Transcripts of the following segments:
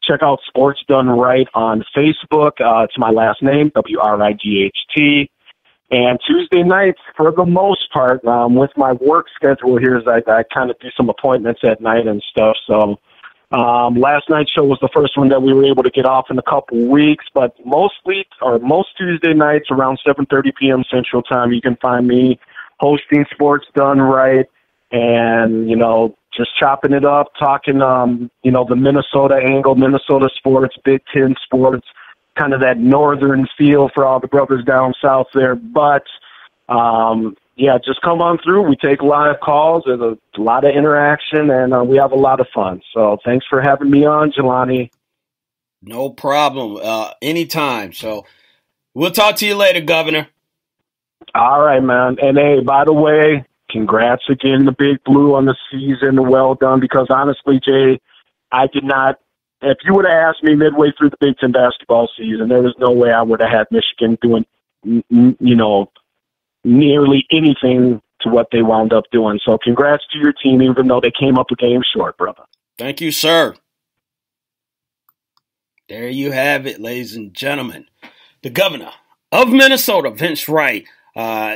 Check out Sports Done Right on Facebook. It's my last name, WRIGHT. And Tuesday nights, for the most part, with my work schedule here, is I kind of do some appointments at night and stuff. So last night's show was the first one that we were able to get off in a couple weeks. But most Tuesday nights around 7:30 p.m. Central Time, you can find me hosting Sports Done Right and, just chopping it up, talking, the Minnesota angle, Minnesota sports, Big Ten sports, kind of that northern feel for all the brothers down south there. But, just come on through. We take live calls. There's a lot of interaction, and we have a lot of fun. So thanks for having me on, Jelani. No problem. Anytime. So we'll talk to you later, Governor. All right, man. And, hey, by the way, congrats again, the Big Blue, on the season. Well done, because honestly, Jay, I did not – if you would have asked me midway through the Big Ten basketball season, there was no way I would have had Michigan doing, nearly anything to what they wound up doing. So congrats to your team, even though they came up a game short, brother. Thank you, sir. There you have it, ladies and gentlemen. The governor of Minnesota, Vince Wright.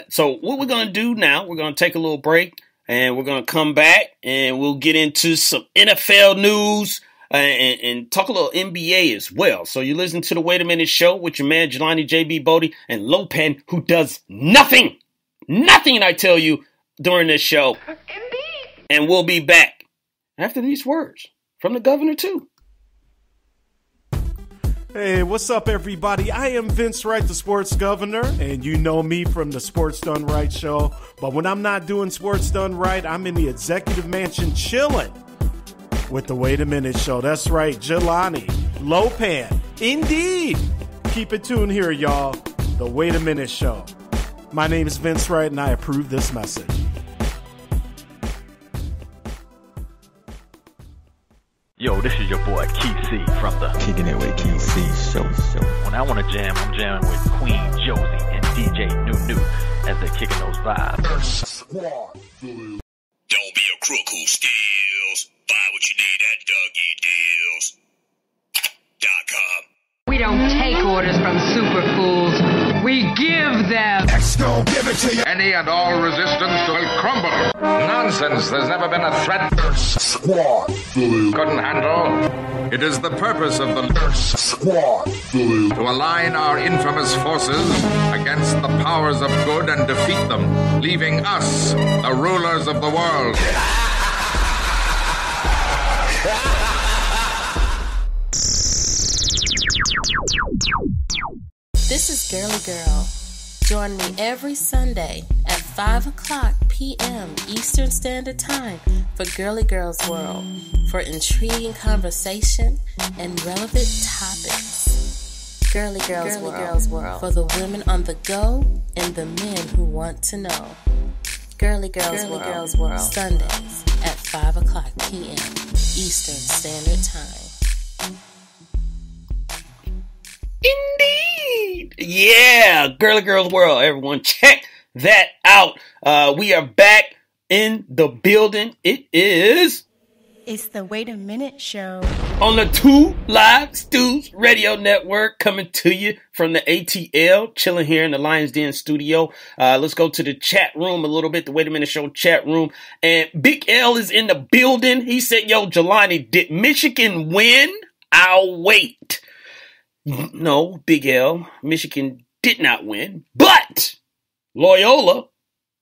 So what we're going to do now, we're going to take a little break, and we're going to come back, and we'll get into some NFL news and talk a little NBA as well. So you listen to the Wait a Minute show with your man Jelani JB Bodie and Lopan, who does nothing, I tell you, during this show. Indeed. And we'll be back after these words from the governor too. Hey, what's up, everybody? I am Vince Wright, the sports governor, and you know me from the Sports Done Right show. But when I'm not doing Sports Done Right, I'm in the executive mansion chilling with the Wait a Minute show. That's right, Jelani, Lopan, indeed. Keep it tuned here, y'all. The Wait a Minute show. My name is Vince Wright, and I approve this message. Yo, this is your boy Key C from the Kicking It With Key C show. When I want to jam, I'm jamming with Queen Josie and DJ New as they're kicking those vibes. Don't be a crook who steals. Buy what you need at DougieDeals.com. We don't take orders from super fools. We give them. X gon' give it to you. Any and all resistance will crumble. Nonsense. There's never been a threat Squad couldn't handle. It is the purpose of the Squad to align our infamous forces against the powers of good and defeat them, leaving us, the rulers of the world. This is Girly Girl. Join me every Sunday at 5 o'clock p.m. Eastern Standard Time for Girly Girls World for intriguing conversation and relevant topics. Girly Girls World for the women on the go and the men who want to know. Girly Girls World Sundays at 5 o'clock p.m. Eastern Standard Time. Indeed. Yeah, Girly Girls World. Everyone check that out. We are back in the building. It's the Wait a Minute show on the 2 Live Stews Radio Network, coming to you from the ATL, chilling here in the Lions Den studio. Let's go to the chat room a little bit, the Wait a Minute show chat room. And Big L is in the building. He said, yo, Jelani, did Michigan win? I'll wait. No, Big L, Michigan did not win, but Loyola,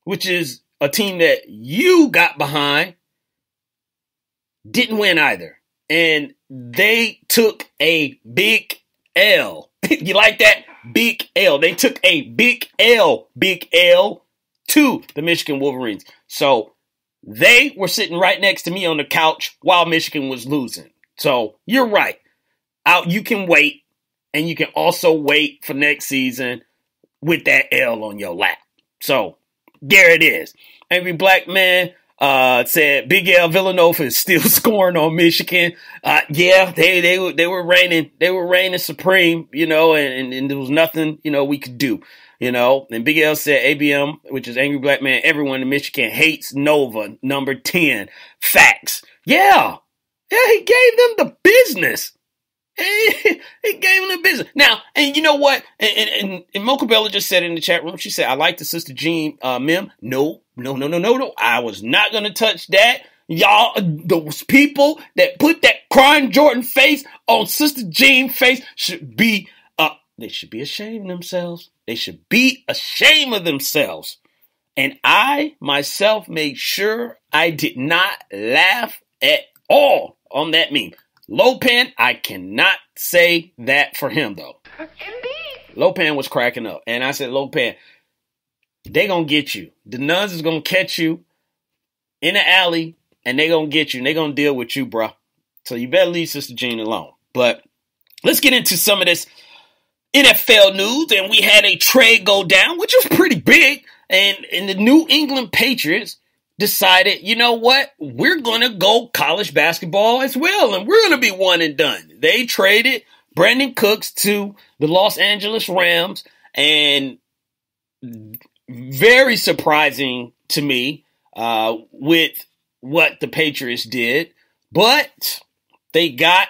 which is a team that you got behind, didn't win either. And they took a big L. You like that? Big L. They took a big L to the Michigan Wolverines. So they were sitting right next to me on the couch while Michigan was losing. So you're right. You can wait. And you can also wait for next season with that L on your lap. So there it is. Angry Black Man said Big L Villanova is still scoring on Michigan. Yeah, they were reigning supreme, and there was nothing, we could do, And Big L said ABM, which is Angry Black Man, everyone in Michigan hates Nova, number 10. Facts. Yeah. Yeah, he gave them the business. He gave him the business. Now, and you know what? And Mocha Bella just said in the chat room, she said, I like the Sister Jean meme. No. I was not going to touch that. Y'all, those people that put that crying Jordan face on Sister Jean face they should be ashamed of themselves. They should be ashamed of themselves. And I, myself, made sure I did not laugh at all on that meme. Lopan, I cannot say that for him, though. Indeed. Lopan was cracking up. And I said, Lopan, they gonna get you. The nuns is gonna catch you in the alley, and they gonna get you, and they gonna deal with you, bruh. So you better leave Sister Jean alone. But let's get into some of this NFL news, and we had a trade go down, which was pretty big, and the New England Patriots decided, you know what, we're going to go college basketball as well, and we're going to be one and done. They traded Brandon Cooks to the Los Angeles Rams, and very surprising to me with what the Patriots did, but they got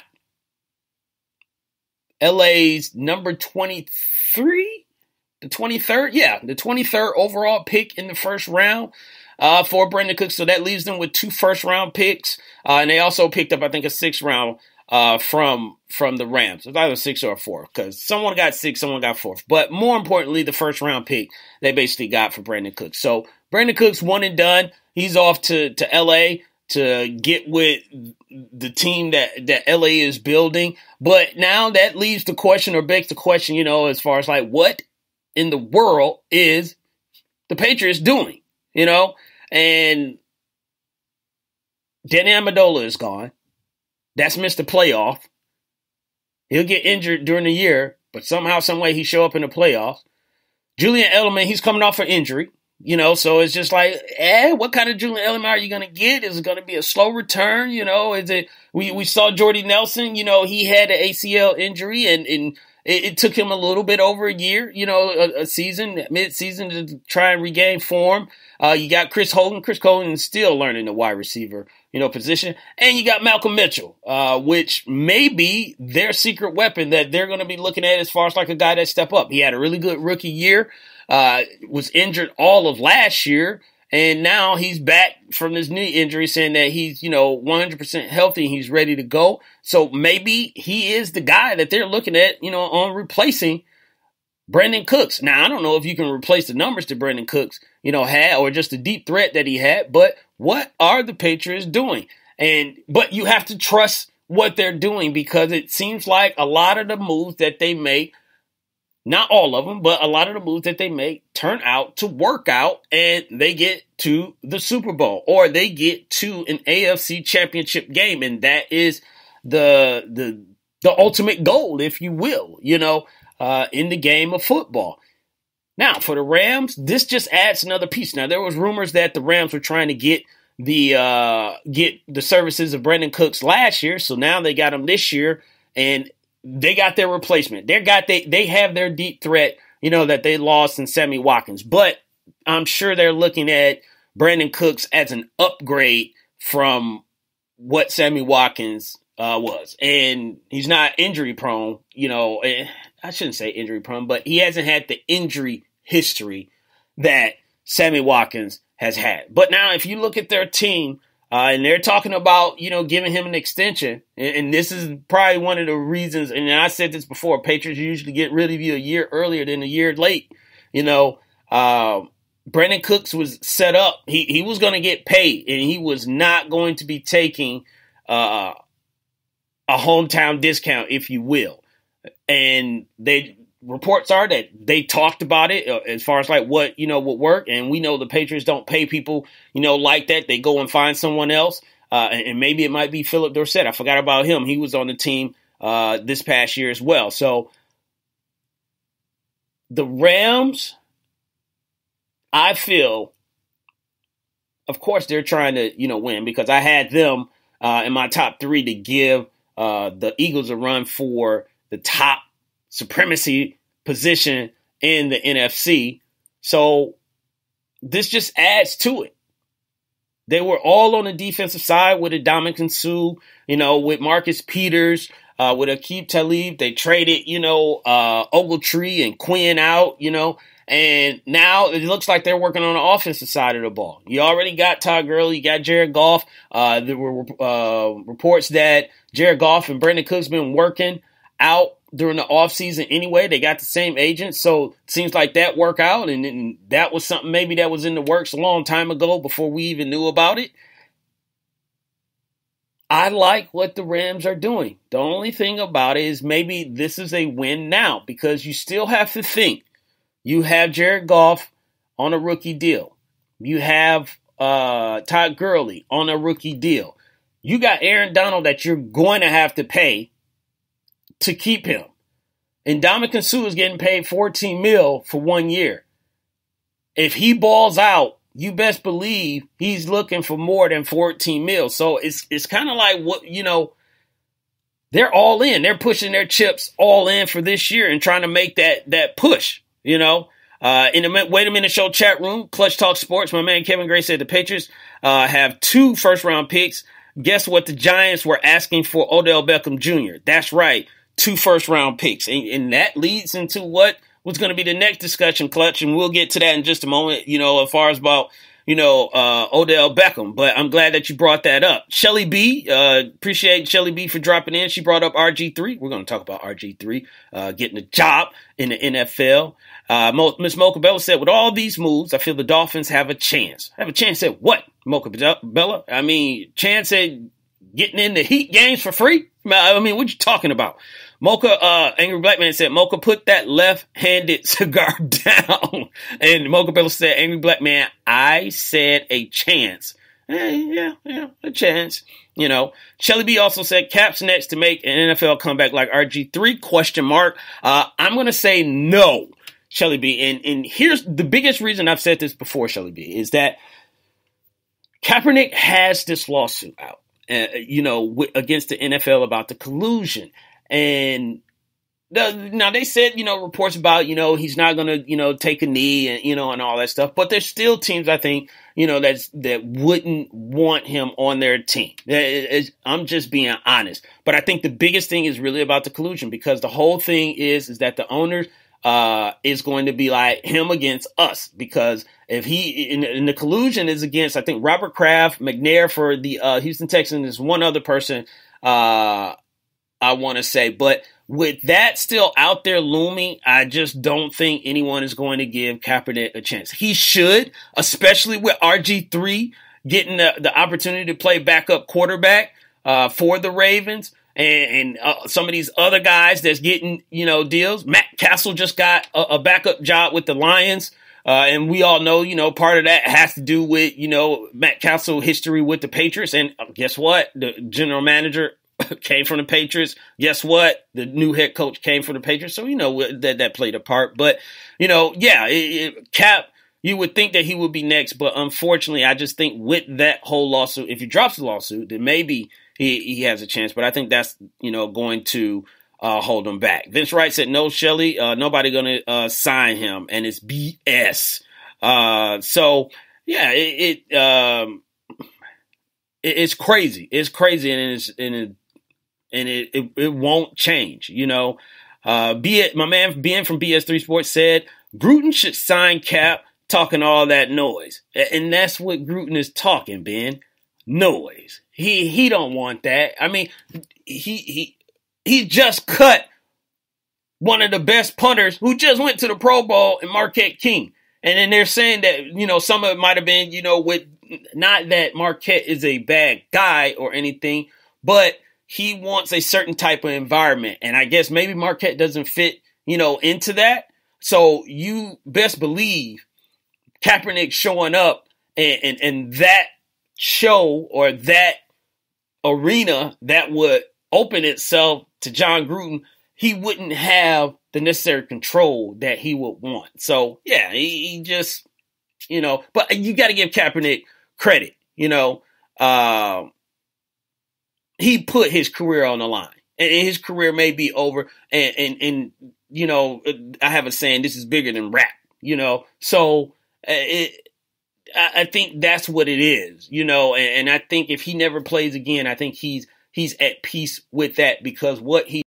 LA's number 23, the 23rd overall pick in the first round for Brandon Cooks. So that leaves them with 2 first-round picks. And they also picked up, I think, a 6th round from the Rams. It was either 6 or 4 because someone got 6, someone got 4th. But more importantly, the first-round pick they basically got for Brandon Cooks. So Brandon Cooks, one and done. He's off to L.A. to get with the team that LA is building. But now that leaves the question, or begs the question, you know, as far as like, what in the world is the Patriots doing? You know, and Danny Amendola is gone. That's missed the playoff. He'll get injured during the year, but somehow, some way he show up in the playoffs. Julian Edelman, he's coming off an injury. You know, so it's just like, what kind of Julian Edelman are you going to get? Is it going to be a slow return? You know, is it, we saw Jordy Nelson, you know, he had an ACL injury and it took him a little bit over a year, you know, a season, mid-season to try and regain form. You got Chris Hogan. Chris Hogan is still learning the wide receiver, you know, position. And you got Malcolm Mitchell, which may be their secret weapon that they're going to be looking at as far as like a guy that step up. He had a really good rookie year. Was injured all of last year, and now he's back from this knee injury saying that he's, you know, 100% healthy and he's ready to go. So maybe he is the guy that they're looking at, you know, on replacing Brandon Cooks. Now, I don't know if you can replace the numbers that Brandon Cooks, you know, had or just the deep threat that he had, but what are the Patriots doing? But you have to trust what they're doing because it seems like a lot of the moves that they make, not all of them, but a lot of the moves that they make turn out to work out and they get to the Super Bowl or they get to an AFC championship game. And that is the ultimate goal, if you will, you know, in the game of football. Now, for the Rams, this just adds another piece. Now, there was rumors that the Rams were trying to get the services of Brandon Cooks last year. So now they got him this year and they got their replacement. They have their deep threat, you know, that they lost in Sammy Watkins. But I'm sure they're looking at Brandon Cooks as an upgrade from what Sammy Watkins was. And he's not injury prone, you know. I shouldn't say injury prone, but he hasn't had the injury history that Sammy Watkins has had. But now if you look at their team, and they're talking about, you know, giving him an extension. And this is probably one of the reasons, and I said this before, Patriots usually get rid of you a year earlier than a year late. You know, Brandon Cooks was set up. He was going to get paid, and he was not going to be taking a hometown discount, if you will. And reports are that they talked about it as far as like what, you know, would work. And we know the Patriots don't pay people, you know, like that. They go and find someone else. And maybe it might be Philip Dorsett. I forgot about him. He was on the team this past year as well. So the Rams, I feel, of course, they're trying to, you know, win because I had them in my top 3 to give the Eagles a run for the top supremacy position in the NFC. So this just adds to it. They were all on the defensive side with Ndamukong Suh, with Marcus Peters, with Aqib Talib. They traded, Ogletree and Quinn out, and now it looks like they're working on the offensive side of the ball. You already got Todd Gurley, you got Jared Goff. There were reports that Jared Goff and Brandon Cook's been working out during the offseason anyway. They got the same agent, so it seems like that worked out, and that was something maybe that was in the works a long time ago before we even knew about it. I like what the Rams are doing. The only thing about it is maybe this is a win now, because you still have to think. You have Jared Goff on a rookie deal. You have Todd Gurley on a rookie deal. You got Aaron Donald that you're going to have to pay to keep him. And Ndamukong Suh is getting paid $14 million for 1 year. If he balls out, you best believe he's looking for more than $14 million. So it's kind of like what, they're all in. They're pushing their chips all in for this year and trying to make that push. In the Wait a Minute Show chat room, Clutch Talk Sports, my man Kevin Gray said the Patriots have 2 first-round picks. Guess what the Giants were asking for Odell Beckham Jr.? That's right, 2 first-round picks. And that leads into what was going to be the next discussion, Clutch, and we'll get to that in just a moment, as far as about, Odell Beckham. But I'm glad that you brought that up. Shelly B, appreciate Shelly B for dropping in. She brought up RG3. We're going to talk about RG3 getting a job in the NFL. Miss Mocha Bella said, with all these moves, I feel the Dolphins have a chance. Have a chance at what, Mocha Bella? I mean, chance at getting in the Heat games for free? I mean, what you talking about? Mocha, Angry Black Man said, Mocha, put that left-handed cigar down. And Mocha Bella said, Angry Black Man, I said a chance. Yeah, a chance. Shelly B also said, Cap's next to make an NFL comeback like RG3, ? I'm going to say no, Shelly B. And here's the biggest reason I've said this before, Shelly B, is that Kaepernick has this lawsuit out, against the NFL about the collusion. And now they said, reports about, he's not going to, take a knee and, and all that stuff. But there's still teams, I think, that wouldn't want him on their team. I'm just being honest. But I think the biggest thing is really about the collusion, because the whole thing is that the owners is going to be like him against us, because if he in the collusion is against, I think, Robert Kraft, McNair for the Houston Texans, is one other person I want to say. But with that still out there looming, I just don't think anyone is going to give Kaepernick a chance. He should, especially with RG3 getting the opportunity to play backup quarterback for the Ravens. And some of these other guys that's getting, deals. Matt Castle just got a backup job with the Lions. And we all know, part of that has to do with, Matt Castle history with the Patriots. And guess what? The general manager came from the Patriots. Guess what? The new head coach came from the Patriots. So, that played a part. But, Cap, you would think that he would be next. But unfortunately, I just think with that whole lawsuit, if he drops the lawsuit, then maybe he has a chance. But I think that's, going to hold him back. Vince Wright said, no, Shelly, nobody going to sign him. And it's BS. So, yeah, it's crazy. It's crazy, and it won't change. My man Ben from BS3 Sports said Gruden should sign Cap, talking all that noise, and that's what Gruden is talking, Ben. Noise. He don't want that. I mean, he just cut one of the best punters who just went to the Pro Bowl in Marquette King. And then they're saying that, some of it might have been, with not that Marquette is a bad guy or anything, but he wants a certain type of environment. And I guess maybe Marquette doesn't fit, into that. So you best believe Kaepernick showing up and that show or that arena that would open itself to John Gruden, he wouldn't have the necessary control that he would want. So, yeah, he just, but you got to give Kaepernick credit, he put his career on the line, and his career may be over. And I have a saying, this is bigger than rap, so I think that's what it is, you know, and I think if he never plays again, I think he's at peace with that, because what he